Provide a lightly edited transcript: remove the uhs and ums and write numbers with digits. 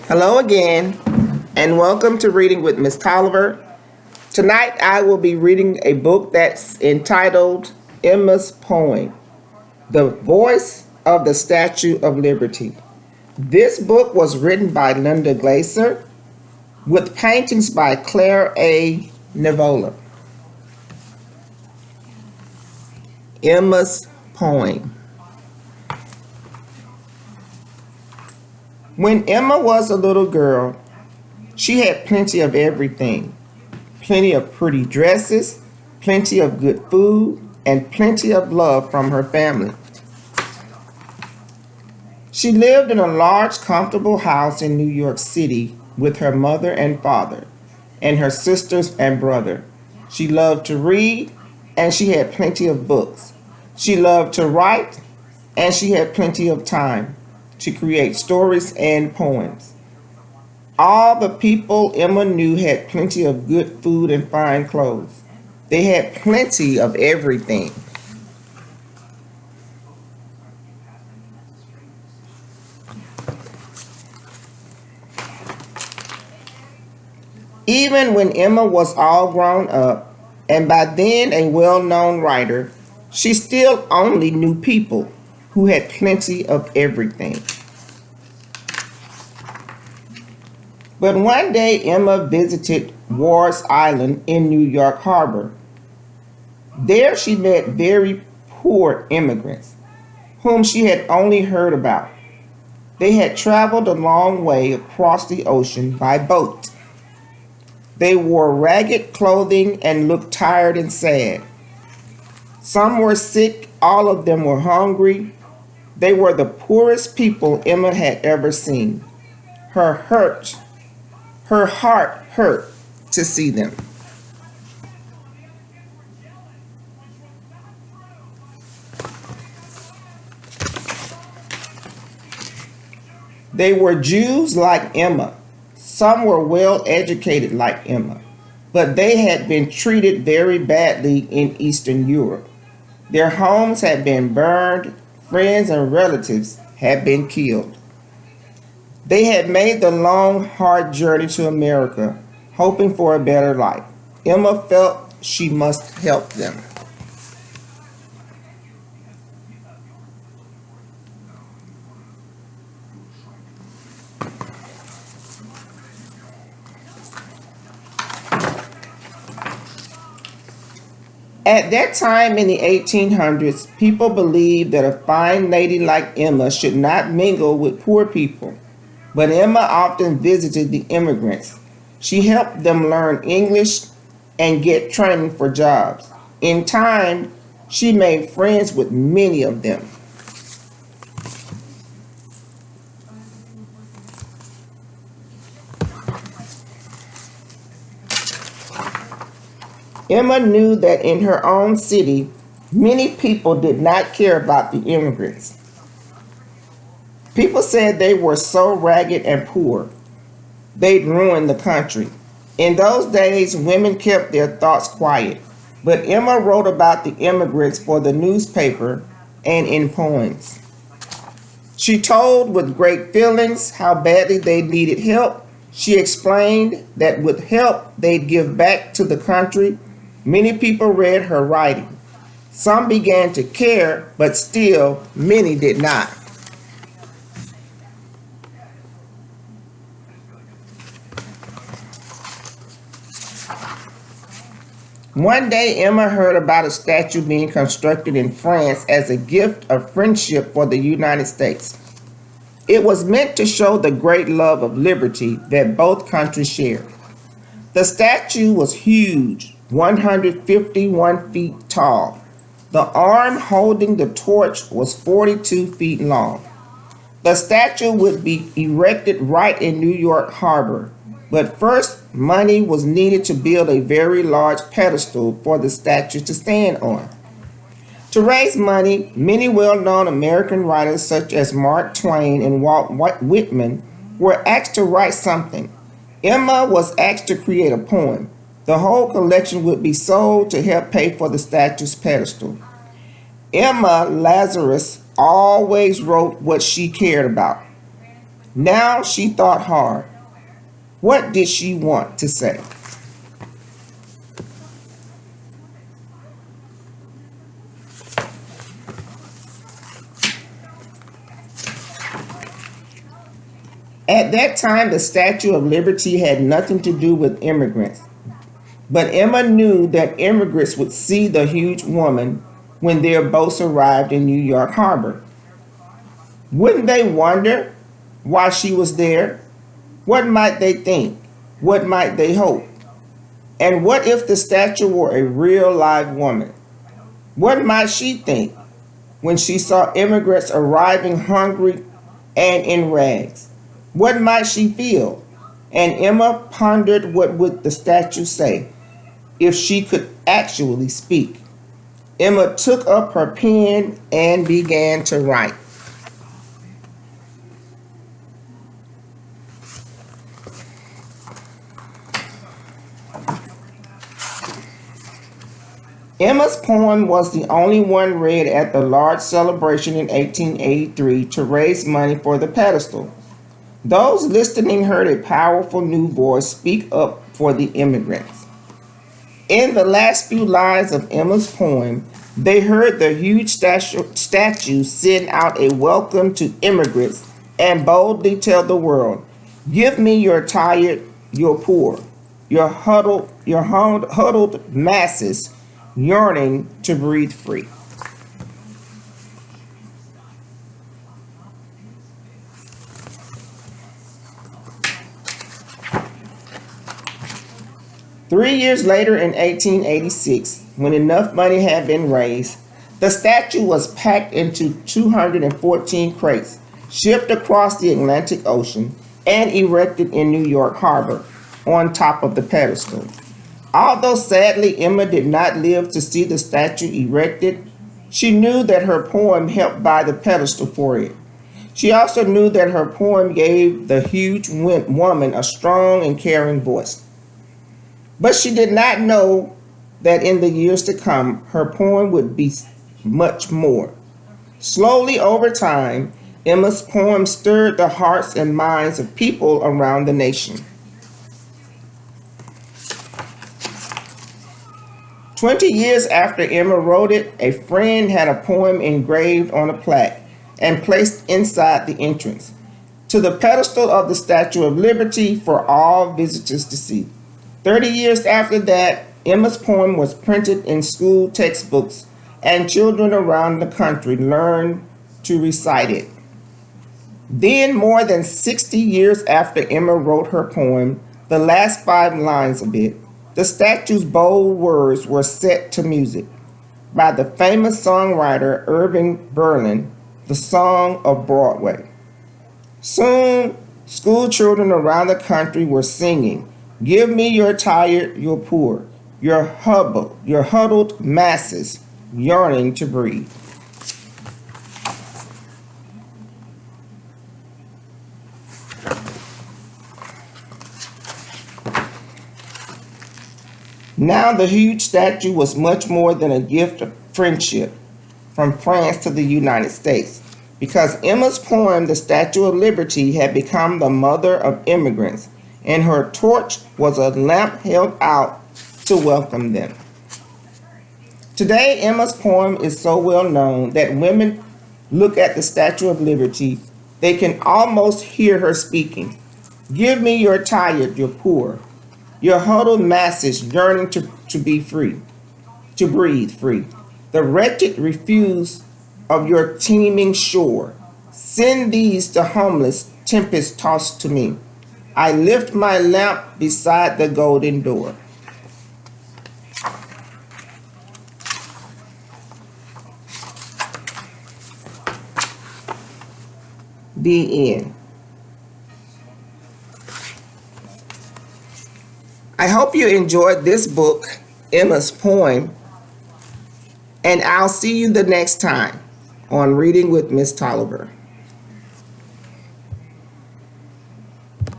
Hello again, and welcome to Reading with Miss Tolliver. Tonight I will be reading a book that's entitled Emma's Poem, The Voice of the Statue of Liberty. This book was written by Linda Glaser with paintings by Claire A. Nivola. Emma's Poem. When Emma was a little girl, she had plenty of everything. Plenty of pretty dresses, plenty of good food, and plenty of love from her family. She lived in a large, comfortable house in New York City with her mother and father, and her sisters and brother. She loved to read, and she had plenty of books. She loved to write, and she had plenty of time to create stories and poems. All the people Emma knew had plenty of good food and fine clothes. They had plenty of everything. Even when Emma was all grown up, and by then a well-known writer, she still only knew people who had plenty of everything. But one day Emma visited Ward's Island in New York Harbor. There she met very poor immigrants, whom she had only heard about. They had traveled a long way across the ocean by boat. They wore ragged clothing and looked tired and sad. Some were sick, all of them were hungry. They were the poorest people Emma had ever seen. Her heart hurt to see them. They were Jews like Emma. Some were well educated like Emma, but they had been treated very badly in Eastern Europe. Their homes had been burned, friends and relatives had been killed. They had made the long, hard journey to America, hoping for a better life. Emma felt she must help them. At that time in the 1800s, people believed that a fine lady like Emma should not mingle with poor people. But Emma often visited the immigrants. She helped them learn English and get training for jobs. In time, she made friends with many of them. Emma knew that in her own city, many people did not care about the immigrants. People said they were so ragged and poor, they'd ruin the country. In those days, women kept their thoughts quiet, but Emma wrote about the immigrants for the newspaper and in poems. She told with great feelings how badly they needed help. She explained that with help they'd give back to the country. Many people read her writing. Some began to care, but still many did not. One day, Emma heard about a statue being constructed in France as a gift of friendship for the United States. It was meant to show the great love of liberty that both countries shared. The statue was huge, 151 feet tall. The arm holding the torch was 42 feet long. The statue would be erected right in New York Harbor. But first, money was needed to build a very large pedestal for the statue to stand on. To raise money, many well-known American writers such as Mark Twain and Walt Whitman were asked to write something. Emma was asked to create a poem. The whole collection would be sold to help pay for the statue's pedestal. Emma Lazarus always wrote what she cared about. Now she thought hard. What did she want to say? At that time, the Statue of Liberty had nothing to do with immigrants. But Emma knew that immigrants would see the huge woman when their boats arrived in New York Harbor. Wouldn't they wonder why she was there? What might they think? What might they hope? And what if the statue were a real live woman? What might she think when she saw immigrants arriving hungry and in rags? What might she feel? And Emma pondered what would the statue say if she could actually speak. Emma took up her pen and began to write. Emma's poem was the only one read at the large celebration in 1883 to raise money for the pedestal. Those listening heard a powerful new voice speak up for the immigrants. In the last few lines of Emma's poem, they heard the huge statue send out a welcome to immigrants and boldly tell the world, "Give me your tired, your poor, your huddled masses yearning to breathe free." Three years later, in 1886, when enough money had been raised, the statue was packed into 214 crates, shipped across the Atlantic Ocean, and erected in New York Harbor on top of the pedestal. Although sadly Emma did not live to see the statue erected, she knew that her poem helped buy the pedestal for it. She also knew that her poem gave the huge woman a strong and caring voice. But she did not know that in the years to come, her poem would be much more. Slowly over time, Emma's poem stirred the hearts and minds of people around the nation. 20 years after Emma wrote it, a friend had a poem engraved on a plaque and placed inside the entrance to the pedestal of the Statue of Liberty for all visitors to see. 30 years after that, Emma's poem was printed in school textbooks, and children around the country learned to recite it. Then, more than 60 years after Emma wrote her poem, the last 5 lines of it, the statue's bold words were set to music by the famous songwriter Irving Berlin, the Song of Broadway. Soon, school children around the country were singing, "Give me your tired, your poor, your huddled masses yearning to breathe." Now the huge statue was much more than a gift of friendship from France to the United States, because Emma's poem, The Statue of Liberty, had become the mother of immigrants, and her torch was a lamp held out to welcome them. Today, Emma's poem is so well known that women look at the Statue of Liberty, they can almost hear her speaking. "Give me your tired, your poor, your huddled masses yearning to be free, to breathe free. The wretched refuse of your teeming shore. Send these to homeless, tempest tossed to me. I lift my lamp beside the golden door." The end. I hope you enjoyed this book, Emma's poem, and I'll see you the next time on Reading with Miss Tolliver.